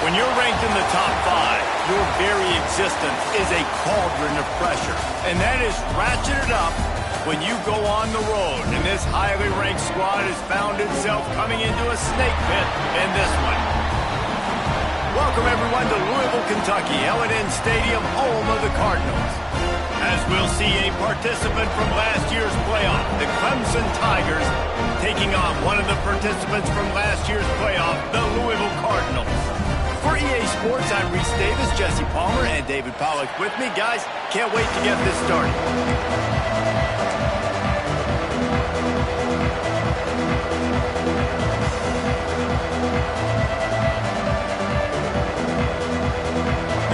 When you're ranked in the top 5, your very existence is a cauldron of pressure. And that is ratcheted up when you go on the road. And this highly ranked squad has found itself coming into a snake pit in this one. Welcome, everyone, to Louisville, Kentucky, L&N Stadium, home of the Cardinals. As we'll see a participant from last year's playoff, the Clemson Tigers, taking on one of the participants from last year's playoff, the Louisville Cardinals. For EA Sports, I'm Reese Davis, Jesse Palmer, and David Pollack with me. Guys, can't wait to get this started.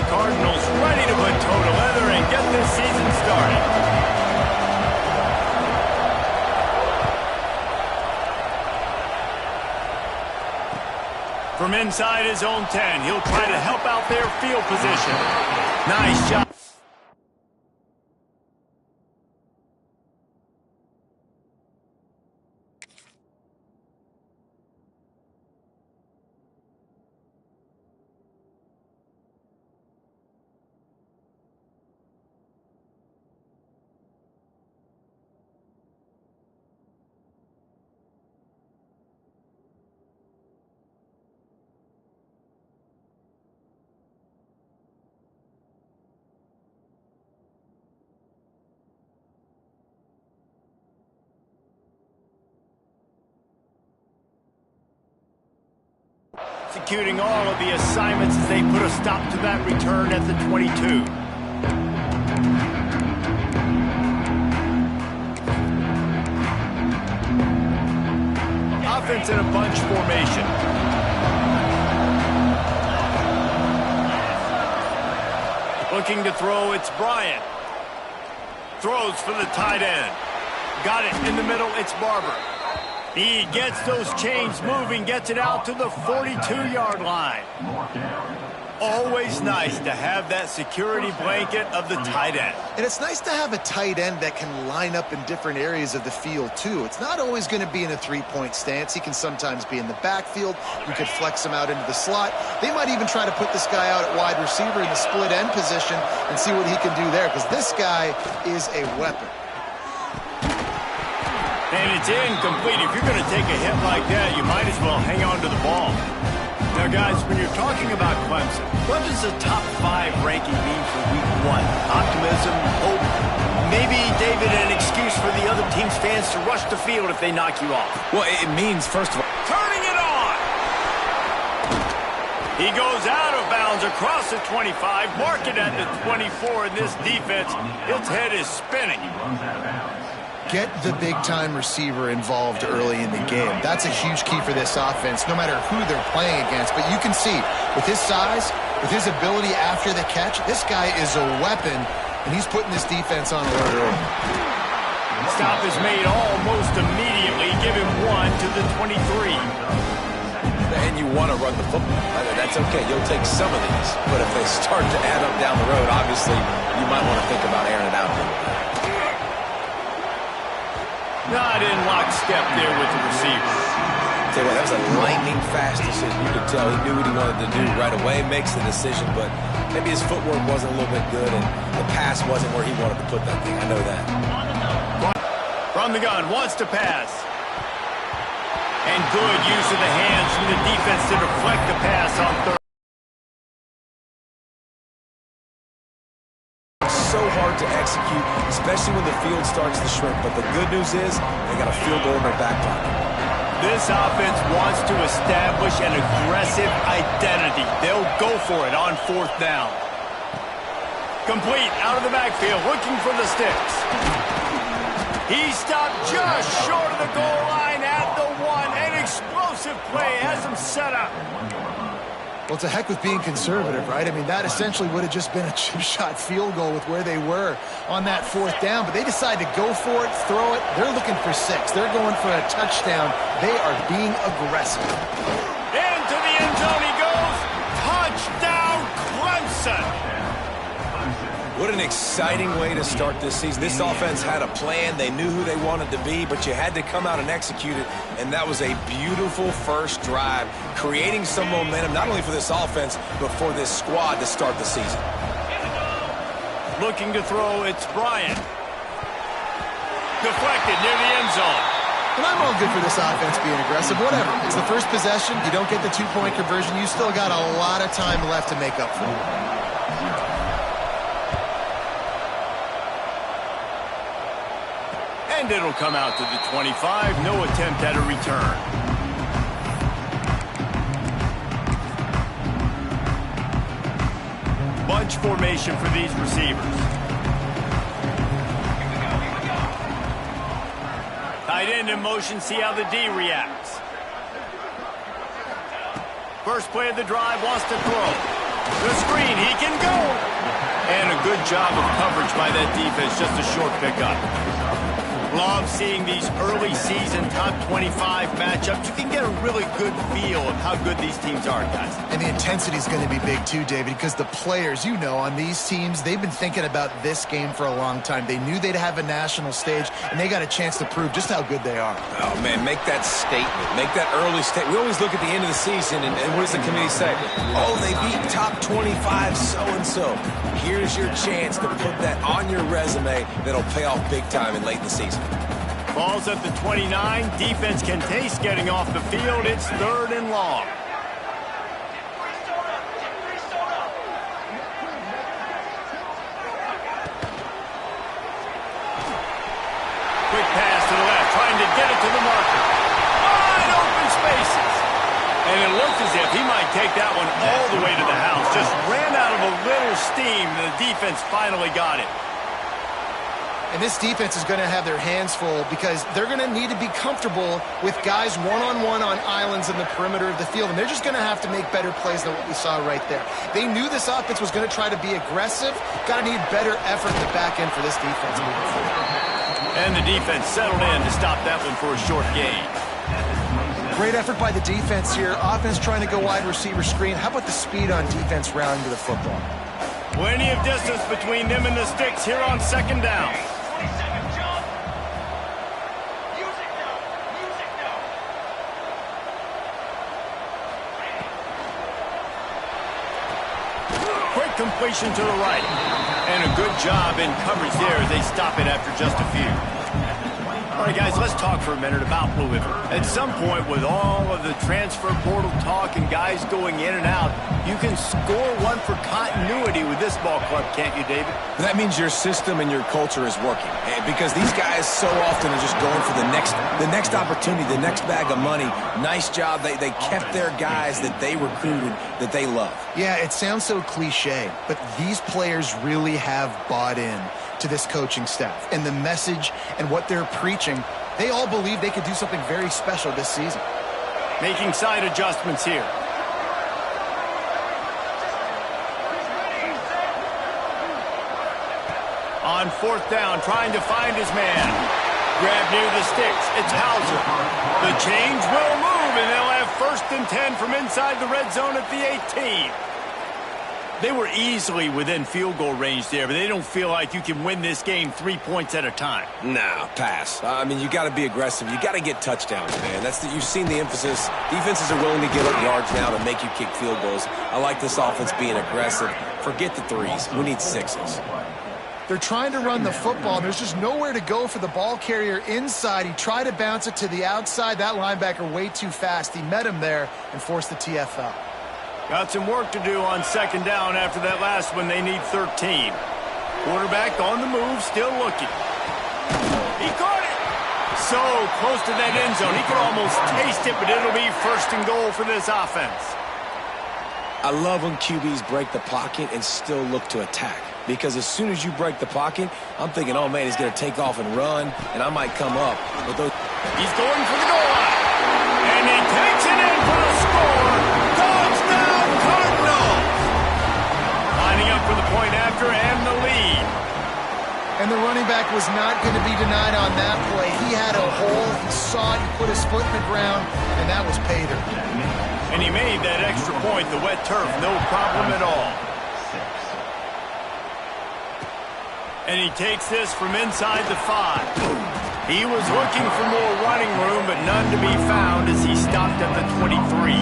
Cardinals ready to put toe to leather and get this season started. From inside his own 10, he'll try to help out their field position. Nice job. Executing all of the assignments as they put a stop to that return at the 22. Offense in a bunch formation. Looking to throw, it's Bryant. Throws for the tight end. Got it in the middle, it's Barber. He gets those chains moving, gets it out to the 42-yard line. Always nice to have that security blanket of the tight end. And it's nice to have a tight end that can line up in different areas of the field, too. It's not always going to be in a three-point stance. He can sometimes be in the backfield. You could flex him out into the slot. They might even try to put this guy out at wide receiver in the split end position and see what he can do there, because this guy is a weapon. And it's incomplete. If you're going to take a hit like that, you might as well hang on to the ball. Now, guys, when you're talking about Clemson, what does a top 5 ranking mean for week 1? Optimism, hope, maybe, David, an excuse for the other team's fans to rush the field if they knock you off. Well, it means, first of all, turning it on. He goes out of bounds across the 25, mark it at the 24, and this defense, its head is spinning. Get the big-time receiver involved early in the game. That's a huge key for this offense, no matter who they're playing against. But you can see, with his size, with his ability after the catch, this guy is a weapon, and he's putting this defense on alert early. Stop is made almost immediately. Give him 1 to the 23. And you want to run the football. That's okay. You'll take some of these. But if they start to add up down the road, obviously, you might want to think about airing it out a little bit. Not in lockstep there with the receiver. Tell you what, that was a lightning-fast decision. You could tell he knew what he wanted to do right away, makes the decision, but maybe his footwork wasn't a little bit good, and the pass wasn't where he wanted to put that thing. I know that. From the gun, wants to pass. And good use of the hands from the defense to deflect the pass on third. So hard to execute, especially when the field starts to shrink. But the good news is they got a field goal in their back pocket. This offense wants to establish an aggressive identity. They'll go for it on 4th down. Complete out of the backfield, looking for the sticks. He stopped just short of the goal line at the 1. An explosive play has him set up. Well, it's a heck with being conservative, right? I mean, that essentially would have just been a chip shot field goal with where they were on that 4th down. But they decide to go for it, throw it. They're looking for 6. They're going for a touchdown. They are being aggressive. Into the end zone he goes. Touchdown, Clemson. What an exciting way to start this season. This offense had a plan. They knew who they wanted to be, but you had to come out and execute it, and that was a beautiful first drive, creating some momentum, not only for this offense, but for this squad to start the season. Looking to throw, it's Bryant. Deflected near the end zone. And I'm all good for this offense being aggressive. Whatever. It's the first possession. You don't get the two-point conversion. You still got a lot of time left to make up for it. And it'll come out to the 25. No attempt at a return. Bunch formation for these receivers. Tight end in motion, see how the D reacts. First play of the drive, wants to throw. The screen, he can go. And a good job of coverage by that defense, just a short pickup. Love seeing these early season top 25 matchups. You can get a really good feel of how good these teams are, guys. And the intensity is going to be big too, David, because the players, you know, on these teams, they've been thinking about this game for a long time. They knew they'd have a national stage, and they got a chance to prove just how good they are. Oh, man, make that statement. Make that early statement. We always look at the end of the season, and what does the committee say? Oh, they beat top 25 so-and-so. Here's your chance to put that on your resume that'll pay off big time in late in the season. Ball's at the 29. Defense can taste getting off the field. It's 3rd and long. Quick pass to the left, trying to get it to the marker. Wide open spaces. And it looked as if he might take that one all the way to the house. Just ran out of a little steam. The defense finally got it. And this defense is going to have their hands full because they're going to need to be comfortable with guys one-on-one on islands in the perimeter of the field. And they're just going to have to make better plays than what we saw right there. They knew this offense was going to try to be aggressive. Got to need better effort in the back end for this defense moving forward. And the defense settled in to stop that one for a short gain. Great effort by the defense here. Offense trying to go wide receiver screen. How about the speed on defense rounding to the football? Plenty of distance between them and the sticks here on 2nd down. Quick completion to the right. And a good job in coverage there as they stop it after just a few. All right, guys, let's talk for a minute about Blue River. At some point, with all of the transfer portal talk and guys going in and out, you can score one for continuity with this ball club, can't you, David? That means your system and your culture is working. Because these guys so often are just going for the next opportunity, the next bag of money. Nice job. They kept their guys that they recruited, that they love. Yeah, it sounds so cliche, but these players really have bought in to this coaching staff and the message and what they're preaching. They all believe they could do something very special this season. Making side adjustments here. On 4th down, trying to find his man. Grab near the sticks. It's Hauser. The chains will move, and they'll have 1st and 10 from inside the red zone at the 18. They were easily within field goal range there, but they don't feel like you can win this game 3 points at a time. Nah, pass. I mean, you got to be aggressive. You got to get touchdowns, man. You've seen the emphasis. Defenses are willing to give up yards now to make you kick field goals. I like this offense being aggressive. Forget the 3s. We need 6s. They're trying to run the football, and there's just nowhere to go for the ball carrier inside. He tried to bounce it to the outside. That linebacker way too fast. He met him there and forced the TFL. Got some work to do on 2nd down after that last one. They need 13. Quarterback on the move, still looking. He caught it. So close to that end zone. He could almost taste it, but it'll be 1st and goal for this offense. I love when QBs break the pocket and still look to attack. Because as soon as you break the pocket, I'm thinking, oh, man, he's going to take off and run, and I might come up. But he's going for the goal line. And he takes it in for the score. Touchdown, Cardinals. Lining up for the point after and the lead. And the running back was not going to be denied on that play. He had a hole. He saw it. He put his foot in the ground, and that was pay dirt. And he made that extra point, the wet turf, no problem at all. And he takes this from inside the 5. He was looking for more running room, but none to be found as he stopped at the 23.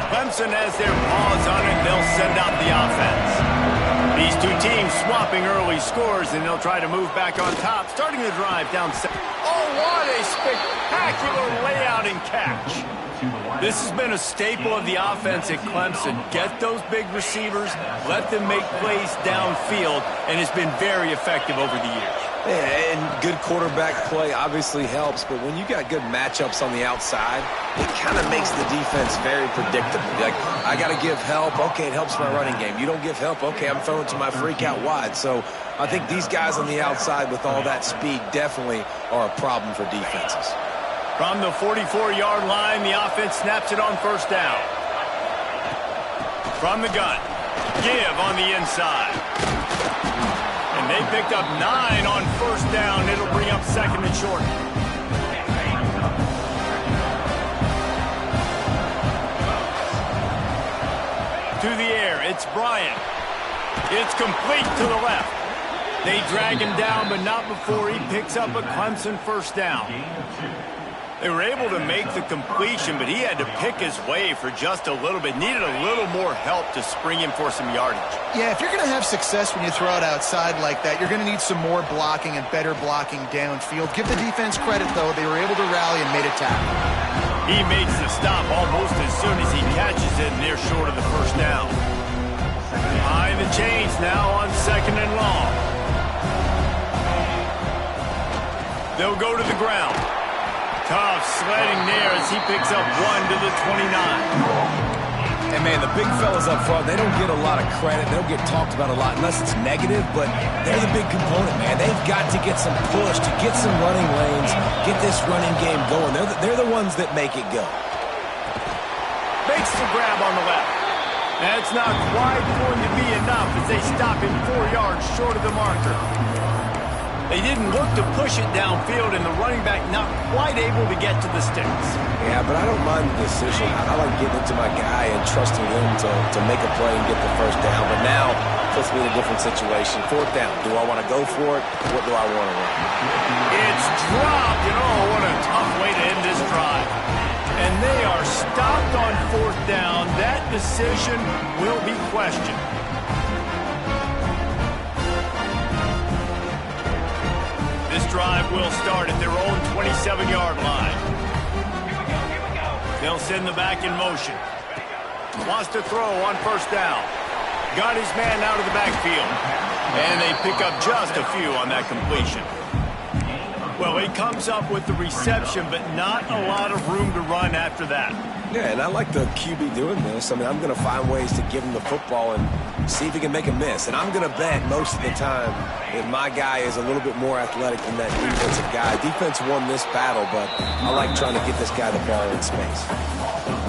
Clemson has their paws on it. They'll send out the offense. These two teams swapping early scores, and they'll try to move back on top, starting the drive down. Oh, what a spectacular layout and catch. This has been a staple of the offense at Clemson. Get those big receivers, let them make plays downfield, and it's been very effective over the years. Yeah, and good quarterback play obviously helps, but when you got good matchups on the outside, it kind of makes the defense very predictable. Like, I got to give help. Okay, it helps my running game. You don't give help. Okay, I'm throwing to my freak out wide. So I think these guys on the outside with all that speed definitely are a problem for defenses. From the 44-yard line, the offense snaps it on first down. From the gun, give on the inside. And they picked up 9 on first down. It'll bring up second and short. To the air, it's Bryant. It's complete to the left. They drag him down, but not before he picks up a Clemson first down. They were able to make the completion, but he had to pick his way for just a little bit. Needed a little more help to spring him for some yardage. Yeah, if you're going to have success when you throw it outside like that, you're going to need some more blocking and better blocking downfield. Give the defense credit, though. They were able to rally and made a tackle. He makes the stop almost as soon as he catches it, and they're short of the first down. Behind the chains now on second and long. They'll go to the ground. Tough sledding there as he picks up 1 to the 29. And, man, the big fellas up front, they don't get a lot of credit. They don't get talked about a lot unless it's negative, but they're the big component, man. They've got to get some push, to get some running lanes, get this running game going. They're the ones that make it go. Makes the grab on the left. That's not quite going to be enough as they stop him 4 yards short of the marker. They didn't look to push it downfield, and the running back not quite able to get to the sticks. Yeah, but I don't mind the decision. I like getting into my guy and trusting him to make a play and get the first down. But now, puts me in a different situation. Fourth down. Do I want to go for it? What do I want to run? It's dropped, and oh, what a tough way to end this drive. And they are stopped on fourth down. That decision will be questioned. This drive will start at their own 27-yard line. They'll send the back in motion. Wants to throw on first down. Got his man out of the backfield. And they pick up just a few on that completion. Well, he comes up with the reception, but not a lot of room to run after that. Yeah, and I like the QB doing this. I mean, I'm going to find ways to give him the football and see if he can make a miss. And I'm going to bet most of the time that my guy is a little bit more athletic than that defensive guy. Defense won this battle, but I like trying to get this guy the ball in space.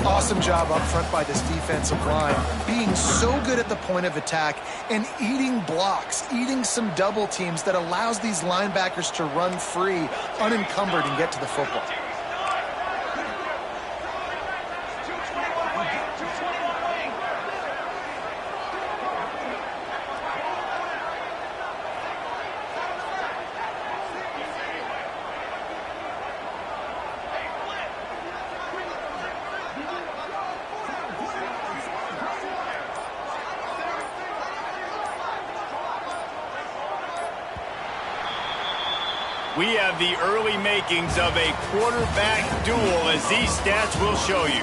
Awesome job up front by this defensive line, being so good at the point of attack and eating blocks, eating some double teams that allows these linebackers to run free, unencumbered, and get to the football. We have the early makings of a quarterback duel, as these stats will show you.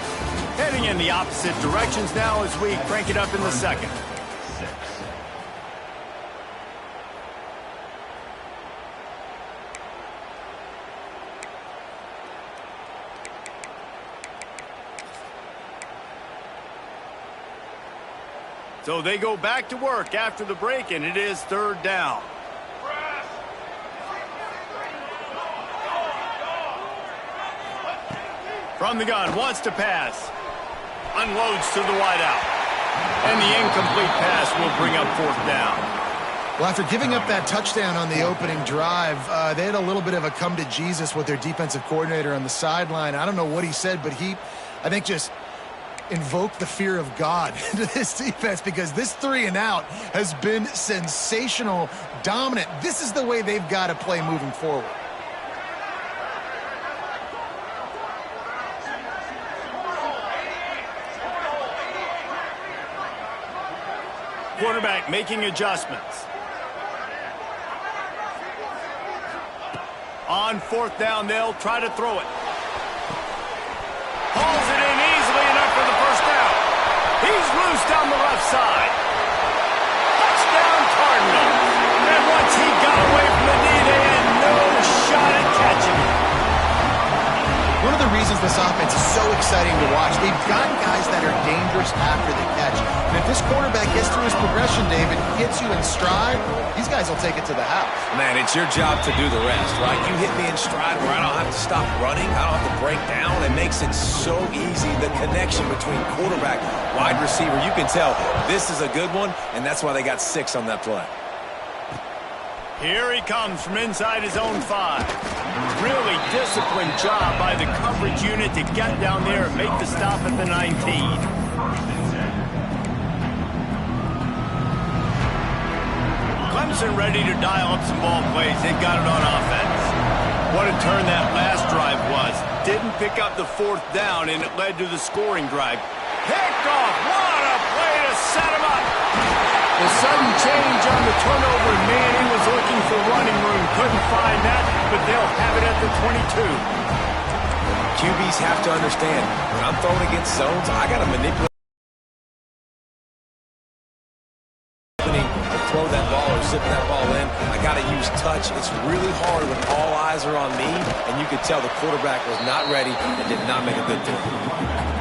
Heading in the opposite directions now as we crank it up in the second. So they go back to work after the break, and it is third down. From the gun, wants to pass. Unloads to the wideout. And the incomplete pass will bring up fourth down. Well, after giving up that touchdown on the opening drive, they had a little bit of a come to Jesus with their defensive coordinator on the sideline. I don't know what he said, but he, I think, just invoke the fear of God into this defense, because this 3-and-out has been sensational, dominant. This is the way they've got to play moving forward. Quarterback making adjustments. On 4th down, they'll try to throw it. Hauls it in easily enough for the first down. He's loose down the left side. Touchdown Cardinals. And once he got away from the knee, they had no shot at catching him. One of the reasons this offense is so exciting to watch, they've got guys that are dangerous after the catch. And if this quarterback gets through his progression, David, hits you in stride, these guys will take it to the house. Man, it's your job to do the rest, right? You hit me in stride where I don't have to stop running. I don't have to break down. It makes it so easy. The connection between quarterback, wide receiver, you can tell this is a good one, and that's why they got 6 on that play. Here he comes from inside his own 5. Really disciplined job by the coverage unit to get down there and make the stop at the 19. Clemson ready to dial up some ball plays. They've got it on offense. What a turn that last drive was. Didn't pick up the 4th down, and it led to the scoring drive. Picked off. What a play to set him up. The sudden change on the turnover, man, he was looking for running room. Couldn't find that, but they'll have it at the 22. QBs have to understand, when I'm throwing against zones, I got to manipulate to throw that ball or zip that ball in. I got to use touch. It's really hard when all eyes are on me, and you could tell the quarterback was not ready and did not make a good throw.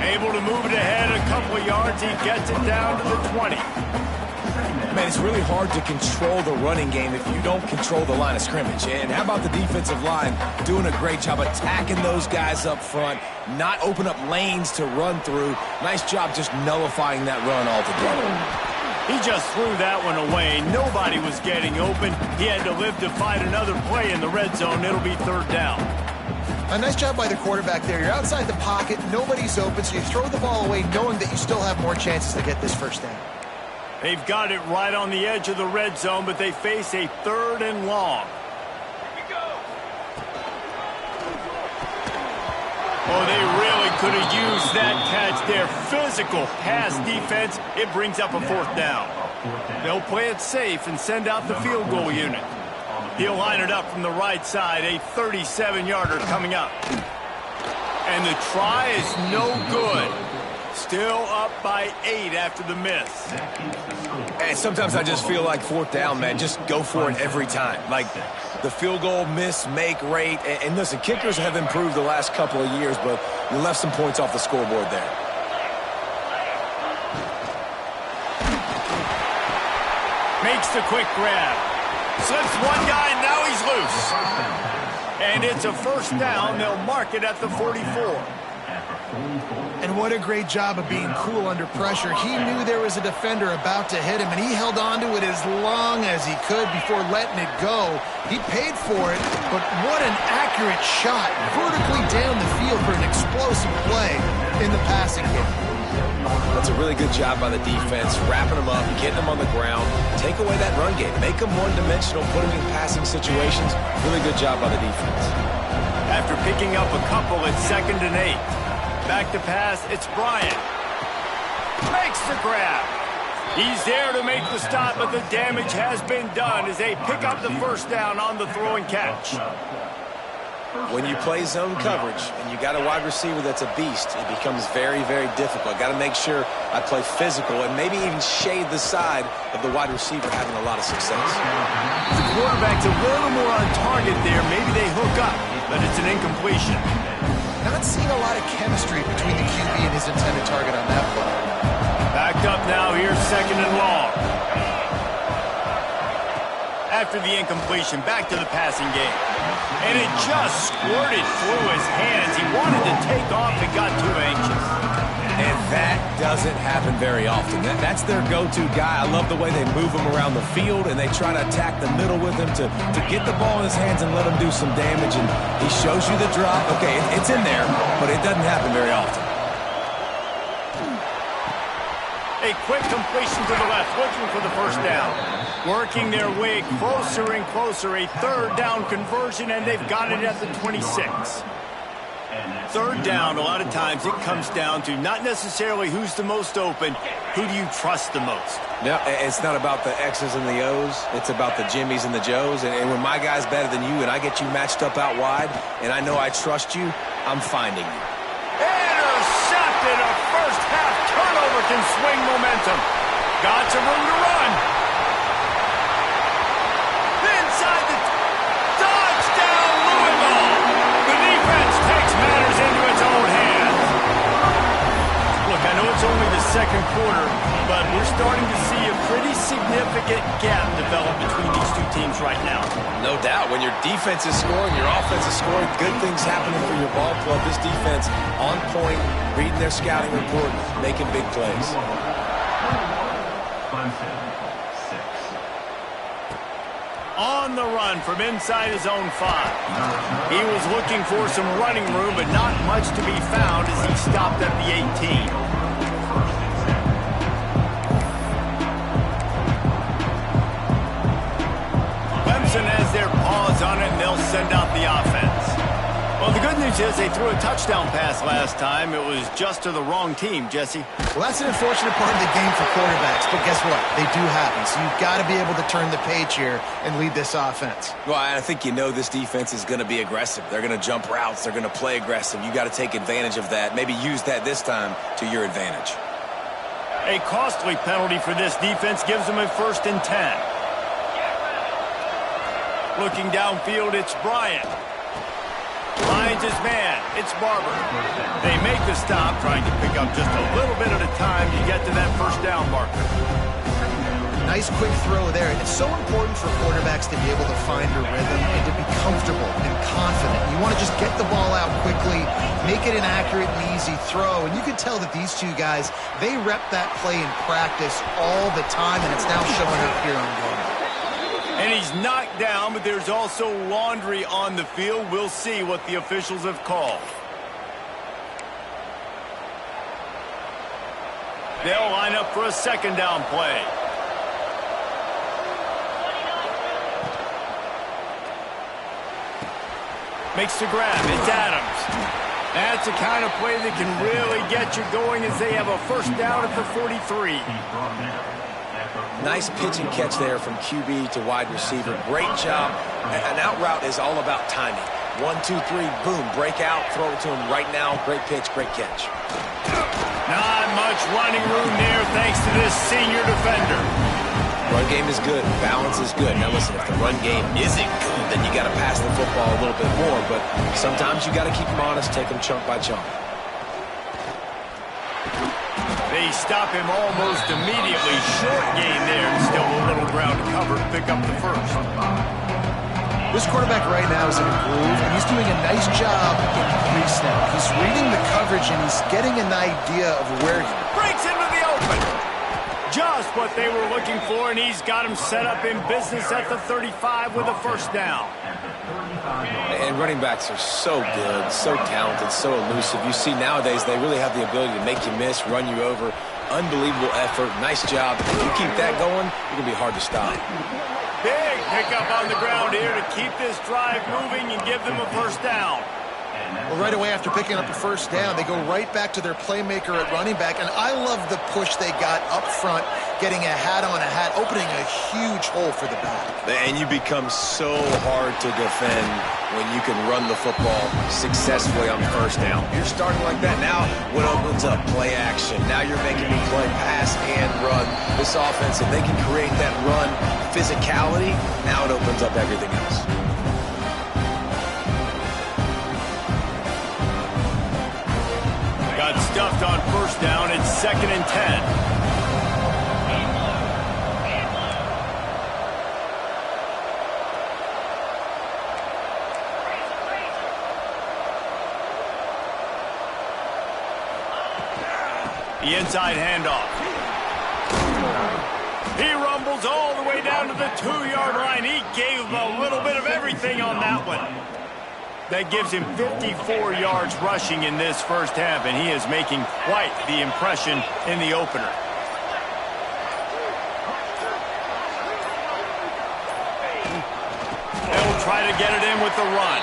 Able to move it ahead a couple of yards. He gets it down to the 20. Man, it's really hard to control the running game if you don't control the line of scrimmage. And how about the defensive line doing a great job attacking those guys up front, not open up lanes to run through. Nice job just nullifying that run altogether. He just threw that one away. Nobody was getting open. He had to live to fight another play in the red zone. It'll be 3rd down. A nice job by the quarterback there. You're outside the pocket, nobody's open, so you throw the ball away knowing that you still have more chances to get this first down. They've got it right on the edge of the red zone, but they face a 3rd and long. Oh, they really could have used that catch there. Physical pass defense. It brings up a 4th down. They'll play it safe and send out the field goal unit. He'll line it up from the right side. A 37-yarder coming up. And the try is no good. Still up by 8 after the miss. And sometimes I just feel like 4th down, man. Just go for it every time. Like the field goal miss, make rate. And listen, kickers have improved the last couple of years, but you left some points off the scoreboard there. Makes the quick grab. Slips one guy, now he's loose. And it's a 1st down. They'll mark it at the 44. And what a great job of being cool under pressure. He knew there was a defender about to hit him, and he held on to it as long as he could before letting it go. He paid for it, but what an accurate shot vertically down the field for an explosive play in the passing game. That's a really good job by the defense, wrapping them up, getting them on the ground, take away that run game, make them one-dimensional, put them in passing situations. Really good job by the defense. After picking up a couple, it's 2nd and 8. Back to pass, it's Bryant. Makes the grab. He's there to make the stop, but the damage has been done as they pick up the 1st down on the throw and catch. When you play zone coverage and you got a wide receiver that's a beast, it becomes very, very difficult. Got to make sure I play physical and maybe even shade the side of the wide receiver having a lot of success. The quarterback's a little more on target there. Maybe they hook up, but it's an incompletion. Not seeing a lot of chemistry between the QB and his intended target on that play. Backed up now, here's 2nd and long. After the incompletion, back to the passing game. And it just squirted through his hands. He wanted to take off and got too anxious. And that doesn't happen very often. That's their go-to guy. I love the way they move him around the field, and they try to attack the middle with him to get the ball in his hands and let him do some damage. And he shows you the drop. Okay, it's in there, but it doesn't happen very often. A quick completion to the left, looking for the first down. Working their way closer and closer. A third down conversion, and they've got it at the 26. Third down, a lot of times it comes down to not necessarily who's the most open, who do you trust the most? No, it's not about the X's and the O's. It's about the Jimmies and the Joes. And when my guy's better than you and I get you matched up out wide and I know I trust you, I'm finding you. Intercepted. A first half turnover can swing momentum. Got some room to run. Inside the touchdown, Louisville. The defense takes matters into its own hands. Look, I know it's only the second quarter, but we're starting to see a pretty significant gap develop between these two teams right now. No doubt. When your defense is scoring, your offense is scoring, good things happening for your ball club. This defense on point, reading their scouting report, making big plays. On the run from inside his own 5. He was looking for some running room, but not much to be found as he stopped at the 18. Clemson has their paws on it, and they'll send out the offense. Well, the good news is they threw a touchdown pass last time. It was just to the wrong team, Jesse. Well, that's an unfortunate part of the game for quarterbacks, but guess what? They do happen, so you've got to be able to turn the page here and lead this offense. Well, I think you know this defense is going to be aggressive. They're going to jump routes. They're going to play aggressive. You got to take advantage of that. Maybe use that this time to your advantage. A costly penalty for this defense gives them a 1st and 10. Looking downfield, it's Bryant. Finds his man. It's Barber. They make the stop, trying to pick up just a little bit at a time to get to that first down marker. Nice quick throw there. And it's so important for quarterbacks to be able to find a rhythm and to be comfortable and confident. You want to just get the ball out quickly, make it an accurate and easy throw. And you can tell that these two guys, they rep that play in practice all the time, and it's now showing up here on game. And he's knocked down, but there's also laundry on the field. We'll see what the officials have called. They'll line up for a second down play. Makes the grab. It's Adams. That's the kind of play that can really get you going as they have a first down at the 43. Nice pitch and catch there from QB to wide receiver. Great job. An out route is all about timing. 1, 2, 3, boom, break out, throw it to him right now. Great pitch, great catch. Not much running room there thanks to this senior defender. Run game is good. Balance is good. Now listen, if the run game isn't good, then you got to pass the football a little bit more. But sometimes you got to keep them honest, take them chunk by chunk. They stop him almost immediately. Short gain there, and still a little ground to cover to pick up the first. This quarterback right now is in a groove, and he's doing a nice job in pre-snap. He's reading the coverage, and he's getting an idea of where he breaks into the open. Just what they were looking for, and he's got him set up in business at the 35 with a first down. And running backs are so good, so talented, so elusive. You see nowadays they really have the ability to make you miss, run you over. Unbelievable effort. Nice job. If you keep that going, you're going to be hard to stop. Big pickup on the ground here to keep this drive moving and give them a first down. Well, right away after picking up a first down, they go right back to their playmaker at running back. And I love the push they got up front, getting a hat on a hat, opening a huge hole for the back. And you become so hard to defend when you can run the football successfully on first down. You're starting like that now. What opens up? Play action. Now you're making me play pass and run. This offense, if they can create that run physicality, now it opens up everything else. Got stuffed on first down. It's 2nd and 10. The inside handoff. He rumbles all the way down to the 2-yard line. He gave him a little bit of everything on that one. That gives him 54 yards rushing in this first half, and he is making quite the impression in the opener. try to get it in with the run.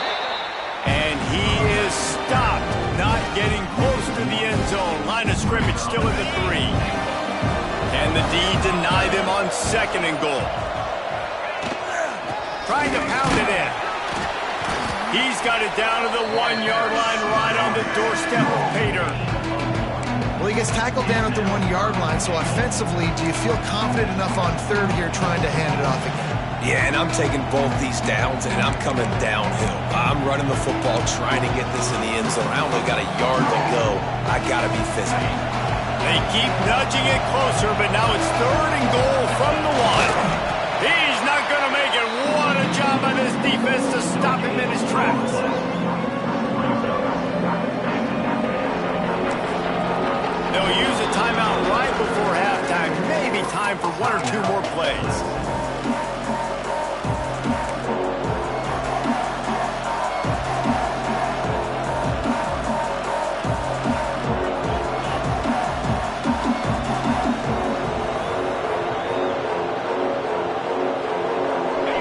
And he is stopped, not getting close to the end zone. Line of scrimmage still at the 3. And the D deny them on 2nd and goal. Trying to pound it in. He's got it down to the 1-yard line, right on the doorstep of Pater. Well, he gets tackled down at the 1-yard line, so offensively, do you feel confident enough on 3rd here trying to hand it off again? Yeah, and I'm taking both these downs, and I'm coming downhill. I'm running the football, trying to get this in the end zone. I only got a yard to go. I got to be physical. They keep nudging it closer, but now it's 3rd and goal from the 1. He's not going to make it. What a job by this defense to stop him in his tracks. They'll use a timeout right before halftime. Maybe time for 1 or 2 more plays.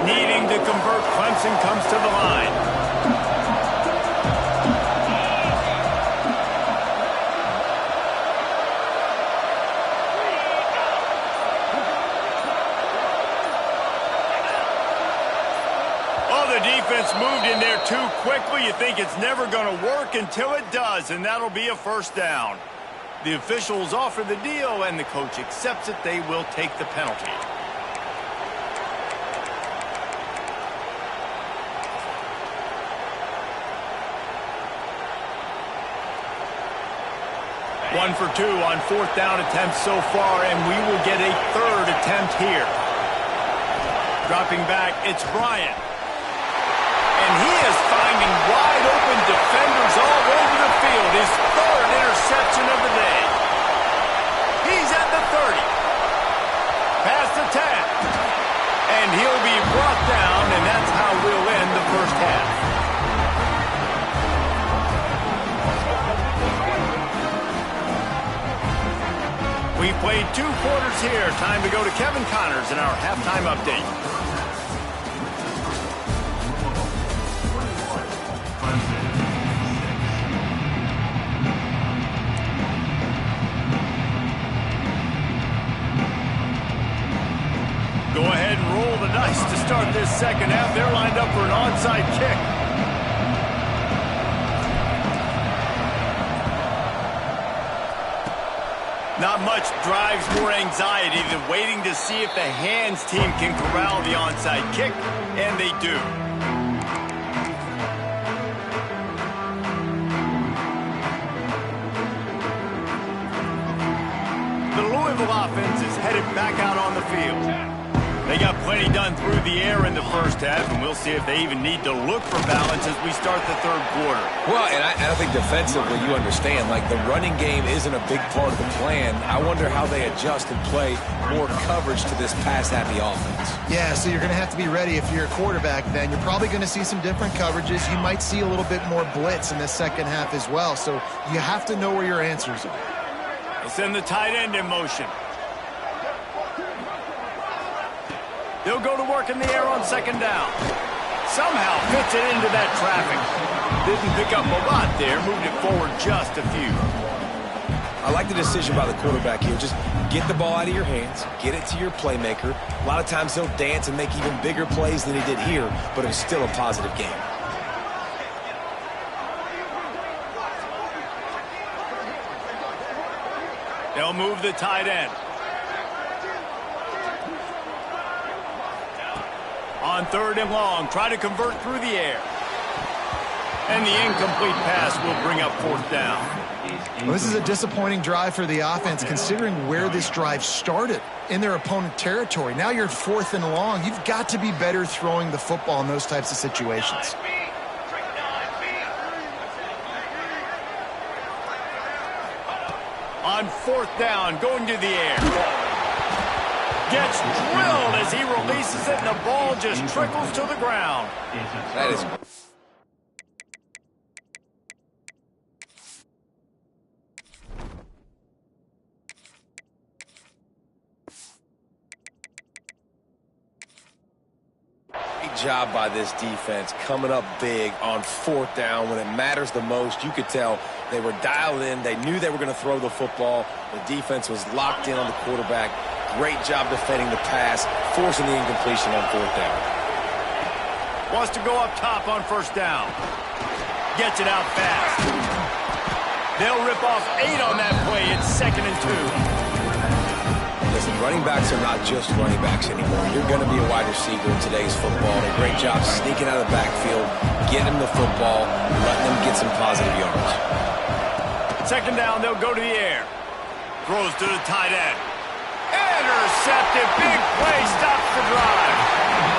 Needing to convert, Clemson comes to the line. Defense moved in there too quickly. You think it's never going to work until it does, and that'll be a 1st down. The officials offer the deal, and the coach accepts it. They will take the penalty. One for 2 on 4th down attempts so far, and we will get a 3rd attempt here. Dropping back, it's Bryant. And he is finding wide-open defenders all over the field. His 3rd interception of the day. He's at the 30. Past the 10. And he'll be brought down, and that's how we'll end the 1st half. We've played 2 quarters here. Time to go to Kevin Connors in our halftime update. Go ahead and roll the dice to start this 2nd half. They're lined up for an onside kick. Not much drives more anxiety than waiting to see if the hands team can corral the onside kick, and they do. The Louisville offense is headed back out on the field. They got plenty done through the air in the 1st half, and we'll see if they even need to look for balance as we start the 3rd quarter. Well, and I think defensively you understand, like the running game isn't a big part of the plan. I wonder how they adjust and play more coverage to this pass-happy offense. Yeah, so you're going to have to be ready if you're a quarterback then. You're probably going to see some different coverages. You might see a little bit more blitz in the 2nd half as well, so you have to know where your answers are. They send the tight end in motion. They'll go to work in the air on 2nd down. Somehow fits it into that traffic. Didn't pick up a lot there, moved it forward just a few. I like the decision by the quarterback here. Just get the ball out of your hands, get it to your playmaker. A lot of times he'll dance and make even bigger plays than he did here, but it was still a positive game. They'll move the tight end. On 3rd and long, try to convert through the air. And the incomplete pass will bring up 4th down. Well, this is a disappointing drive for the offense, considering where this drive started in their opponent territory. Now you're 4th and long. You've got to be better throwing the football in those types of situations. On 4th down, going to the air. Gets drilled as he releases it, and the ball just trickles to the ground. That is... job by this defense coming up big on fourth down when it matters the most. You could tell they were dialed in. They knew they were going to throw the football. The defense was locked in on the quarterback. Great job defending the pass, forcing the incompletion on fourth down. Wants to go up top on first down. Gets it out fast. They'll rip off 8 on that play. It's 2nd and 2. Listen, running backs are not just running backs anymore. You're going to be a wide receiver in today's football. A great job sneaking out of the backfield, getting the football, letting them get some positive yards. 2nd down, they'll go to the air. Throws to the tight end. Intercepted. Big play. Stops the drive.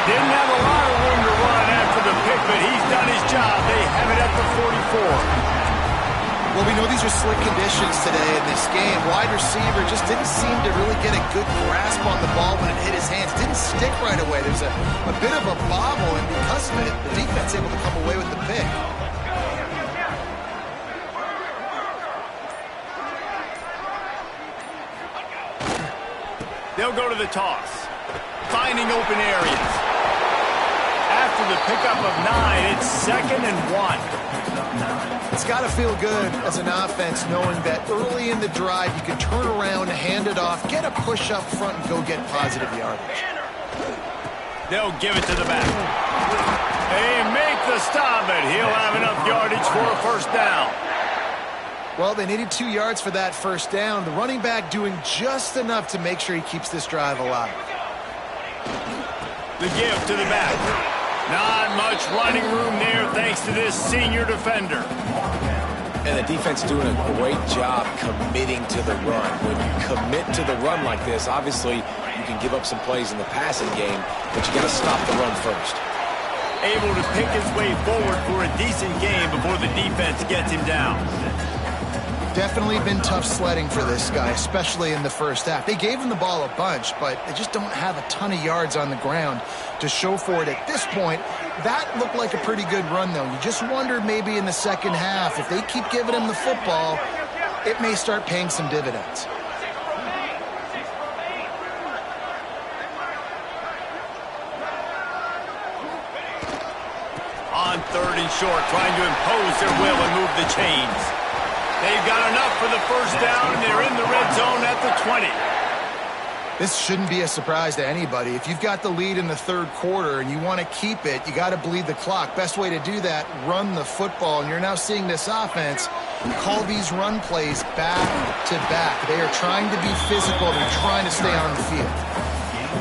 Didn't have a lot of room to run after the pick, but he's done his job. They have it at the 44. Well, we know these are slick conditions today in this game. Wide receiver just didn't seem to really get a good grasp on the ball when it hit his hands. Didn't stick right away. There's a bit of a bobble, and because of it, the defense able to come away with the pick. They'll go to the toss. Finding open areas. After the pickup of 9, it's 2nd and 1. It's got to feel good as an offense knowing that early in the drive you can turn around, hand it off, get a push up front, and go get positive yardage. They'll give it to the back. They make the stop, but he'll have enough yardage for a first down. Well, they needed 2 yards for that first down. The running back doing just enough to make sure he keeps this drive alive. The give to the back. Not much running room there thanks to this senior defender. And the defense doing a great job committing to the run. When you commit to the run like this, obviously you can give up some plays in the passing game, but you got to stop the run first. Able to pick his way forward for a decent game before the defense gets him down. Definitely been tough sledding for this guy, especially in the first half. They gave him the ball a bunch, but they just don't have a ton of yards on the ground to show for it at this point. That looked like a pretty good run, though. You just wonder maybe in the second half, if they keep giving him the football, it may start paying some dividends. On 3rd and short, trying to impose their will and move the chains. They've got enough for the first down, and they're in the red zone at the 20. This shouldn't be a surprise to anybody. If you've got the lead in the 3rd quarter and you want to keep it, you got to bleed the clock. Best way to do that, run the football. And you're now seeing this offense call these run plays back to back. They are trying to be physical. They're trying to stay on the field.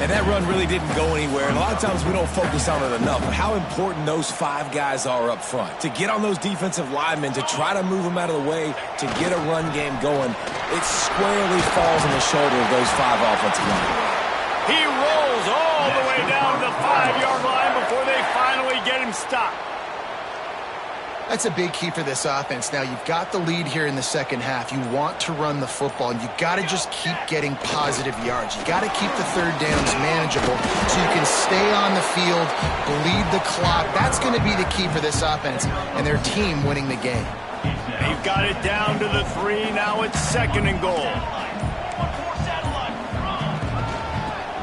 And that run really didn't go anywhere. And a lot of times we don't focus on it enough. But how important those 5 guys are up front. To get on those defensive linemen, to try to move them out of the way, to get a run game going, it squarely falls on the shoulder of those 5 offensive linemen. He rolls all the way down to the 5-yard line before they finally get him stopped. That's a big key for this offense. Now, you've got the lead here in the second half. You want to run the football, and you got to just keep getting positive yards. You got to keep the 3rd downs manageable so you can stay on the field, bleed the clock. That's going to be the key for this offense and their team winning the game. They've got it down to the 3. Now it's 2nd and goal.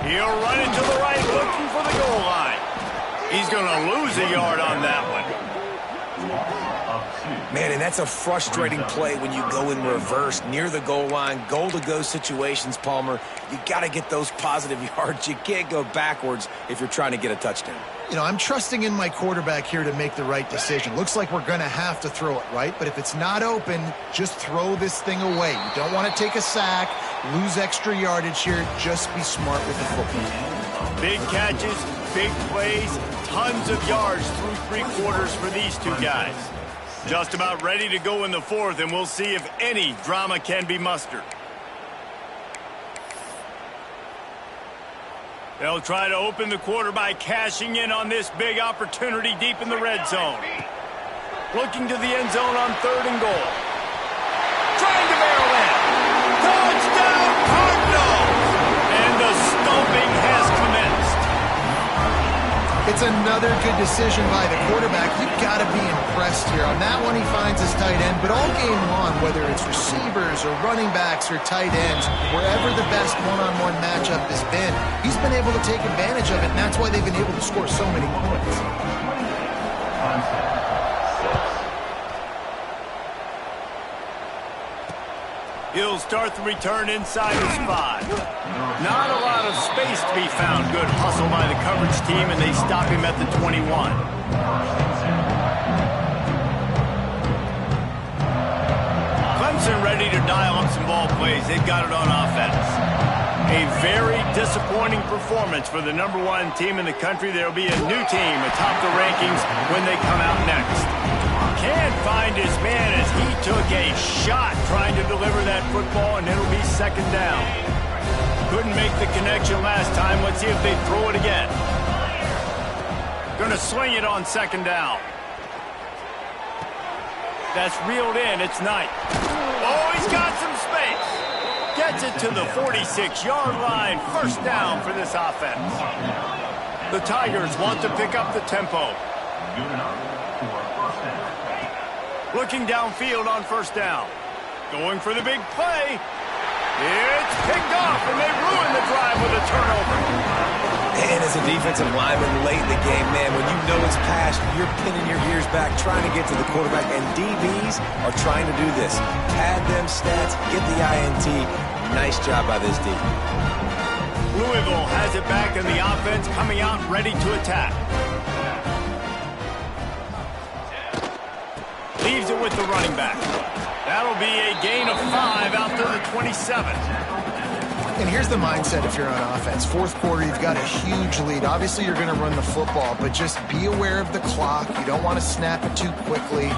He'll run it to the right, looking for the goal line. He's going to lose a yard on that one. Man, and that's a frustrating play when you go in reverse near the goal line, goal-to-go situations, Palmer. You got to get those positive yards. You can't go backwards if you're trying to get a touchdown. You know, I'm trusting in my quarterback here to make the right decision. Looks like we're going to have to throw it, right? But if it's not open, just throw this thing away. You don't want to take a sack, lose extra yardage here. Just be smart with the football. Big catches, big plays, tons of yards through 3 quarters for these 2 guys. Just about ready to go in the 4th, and we'll see if any drama can be mustered. They'll try to open the quarter by cashing in on this big opportunity deep in the red zone. Looking to the end zone on 3rd and goal. Trying to barrel in. Touchdown, Cardinals! And the stomping has commenced. That's another good decision by the quarterback. You've got to be impressed here. On that one, he finds his tight end, but all game long, whether it's receivers or running backs or tight ends, wherever the best one-on-one matchup has been, he's been able to take advantage of it, and that's why they've been able to score so many points. He'll start the return inside his 5. Not a lot of space to be found. Good hustle by the coverage team, and they stop him at the 21. Clemson ready to dial up some ball plays. They've got it on offense. A very disappointing performance for the #1 team in the country. There'll be a new team atop the rankings when they come out next. Can't find his man as he took a shot trying to deliver that football, and it'll be second down. Couldn't make the connection last time. Let's see if they throw it again. Gonna swing it on second down. That's reeled in. It's Knight. Oh, he's got some space. Gets it to the 46-yard line. First down for this offense. The Tigers want to pick up the tempo. Looking downfield on first down. Going for the big play. It's picked off, and they ruin the drive with a turnover. And as a defensive lineman late in the game, man, when you know it's past, you're pinning your ears back, trying to get to the quarterback, and DBs are trying to do this. Pad them stats, get the INT. Nice job by this D. Louisville has it back, and the offense coming out ready to attack. Leaves it with the running back. That'll be a gain of 5 out to the 27. And here's the mindset if you're on offense. Fourth quarter, you've got a huge lead. Obviously, you're going to run the football, but just be aware of the clock. You don't want to snap it too quickly.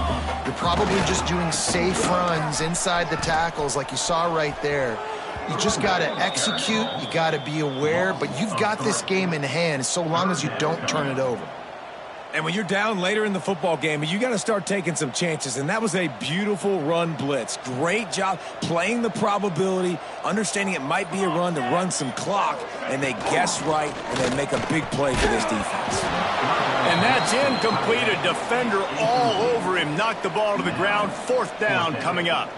You're probably just doing safe runs inside the tackles like you saw right there. You just got to execute. You got to be aware, but you've got this game in hand so long as you don't turn it over. And when you're down later in the football game, you got to start taking some chances. And that was a beautiful run blitz. Great job playing the probability, understanding it might be a run to run some clock, and they guess right, and they make a big play for this defense. And that's incomplete. A defender all over him. Knocked the ball to the ground. Fourth down coming up.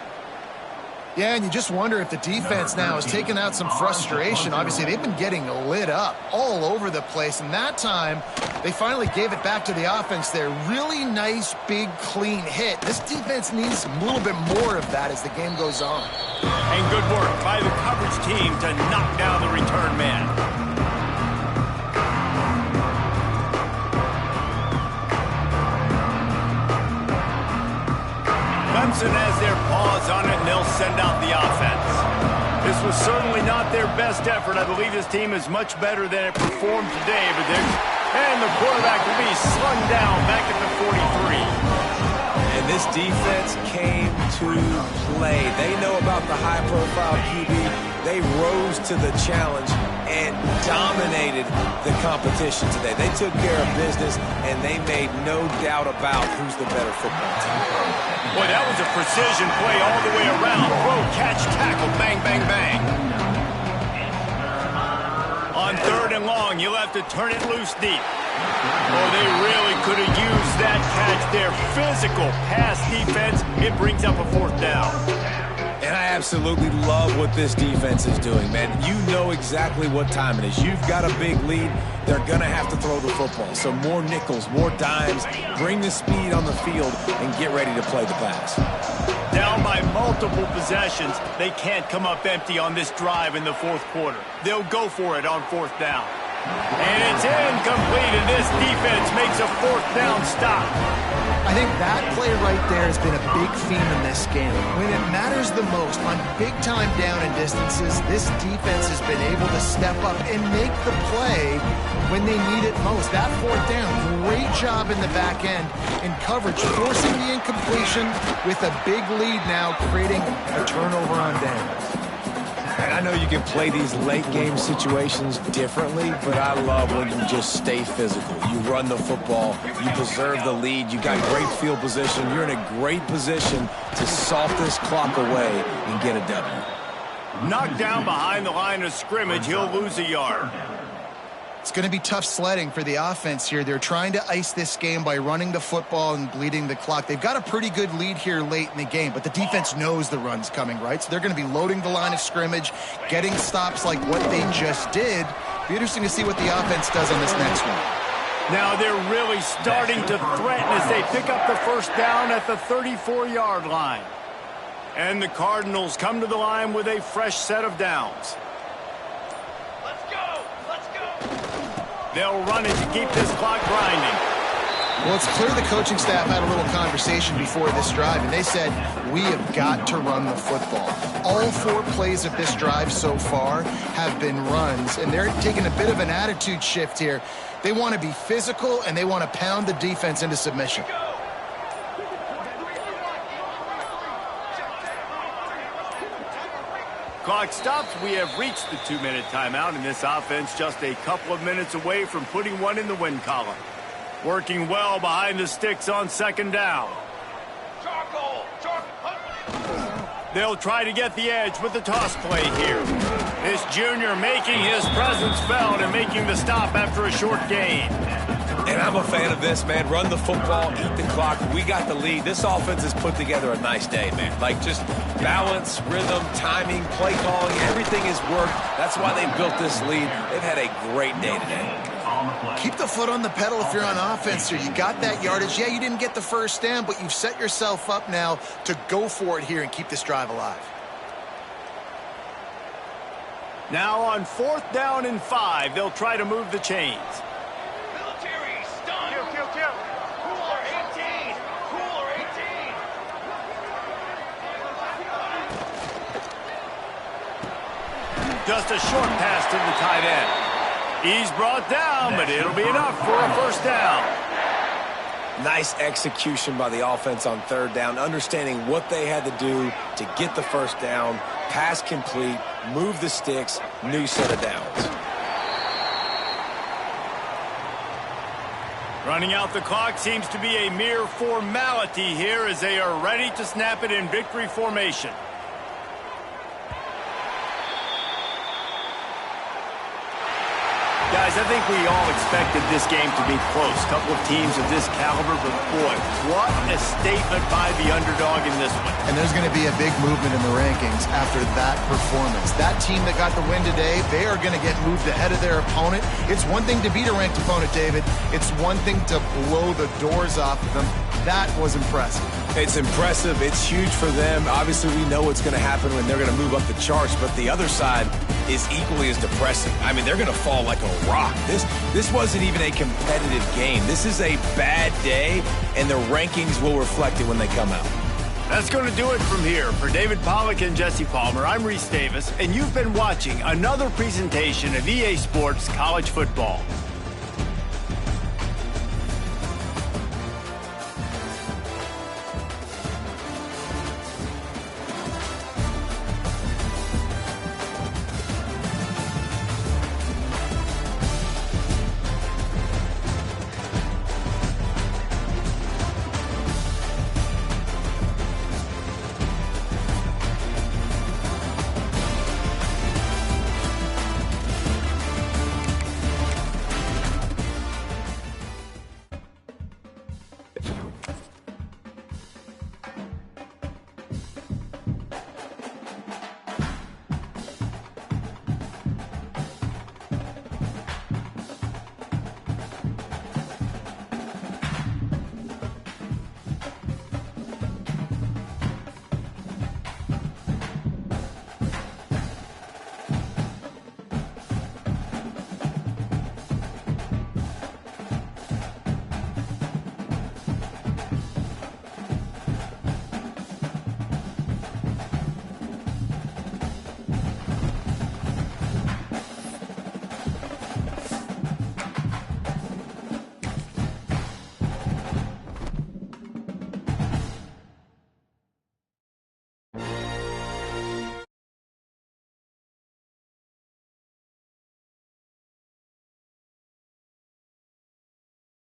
Yeah, and you just wonder if the defense now has taken out some frustration. Obviously, they've been getting lit up all over the place, and that time they finally gave it back to the offense there. Really nice, big, clean hit. This defense needs a little bit more of that as the game goes on. And good work by the coverage team to knock down the return man. Clemson has their paws on it, and they'll send out the offense. This was certainly not their best effort. I believe this team is much better than it performed today, but and the quarterback will be slung down back at the 43. And this defense came to play. They know about the high-profile QB. They rose to the challenge and dominated the competition today. They took care of business, and they made no doubt about who's the better football team. Boy, that was a precision play all the way around. Throw, catch, tackle, bang, bang, bang. On third and long, you'll have to turn it loose deep. Oh, they really could have used that catch there. Physical pass defense. It brings up a fourth down. And I absolutely love what this defense is doing, man. You know exactly what time it is. You've got a big lead. They're going to have to throw the football. So more nickels, more dimes, bring the speed on the field, and get ready to play the pass. Down by multiple possessions, they can't come up empty on this drive in the fourth quarter. They'll go for it on fourth down. And it's incomplete, and this defense makes a fourth down stop. I think that play right there has been a big theme in this game. When it matters the most, on big-time down and distances, this defense has been able to step up and make the play when they need it most. That fourth down, great job in the back end in coverage, forcing the incompletion with a big lead now, creating a turnover on downs. And I know you can play these late-game situations differently, but I love when you just stay physical. You run the football, you preserve the lead, you got great field position, you're in a great position to salt this clock away and get a W. Knocked down behind the line of scrimmage, he'll lose a yard. It's going to be tough sledding for the offense here. They're trying to ice this game by running the football and bleeding the clock. They've got a pretty good lead here late in the game, but the defense knows the run's coming, right? So they're going to be loading the line of scrimmage, getting stops like what they just did. Be interesting to see what the offense does on this next one. Now they're really starting to threaten as they pick up the first down at the 34-yard line. And the Cardinals come to the line with a fresh set of downs. They'll run it to keep this clock grinding. Well, it's clear the coaching staff had a little conversation before this drive, and they said, we have got to run the football. All 4 plays of this drive so far have been runs, and they're taking a bit of an attitude shift here. They want to be physical, and they want to pound the defense into submission. Clock stops. We have reached the 2-minute timeout, and this offense just a couple of minutes away from putting one in the win column. Working well behind the sticks on second down. They'll try to get the edge with the toss play here. This junior making his presence felt and making the stop after a short gain. And I'm a fan of this, man. Run the football, eat the clock. We got the lead. This offense has put together a nice day, man. Like, just balance, rhythm, timing, play calling, everything has worked. That's why they built this lead. They've had a great day today. Keep the foot on the pedal if you're on offense here. You got that yardage. Yeah, you didn't get the first down, but you've set yourself up now to go for it here and keep this drive alive. Now on 4th down and 5, they'll try to move the chains. Just a short pass to the tight end. He's brought down, but it'll be enough for a first down. Nice execution by the offense on 3rd down, understanding what they had to do to get the first down, pass complete, move the sticks, new set of downs. Running out the clock seems to be a mere formality here as they are ready to snap it in victory formation. Guys, I think we all expected this game to be close. A couple of teams of this caliber, but boy, what a statement by the underdog in this one. And there's going to be a big movement in the rankings after that performance. That team that got the win today, they are going to get moved ahead of their opponent. It's one thing to beat a ranked opponent, David. It's one thing to blow the doors off of them. That was impressive. It's impressive. It's huge for them. Obviously, we know what's going to happen when they're going to move up the charts, but the other side is equally as depressing. I mean, they're going to fall like a rock. This wasn't even a competitive game. This is a bad day, and the rankings will reflect it when they come out. That's going to do it from here. For David Pollack and Jesse Palmer, I'm Reese Davis, and you've been watching another presentation of EA Sports College Football.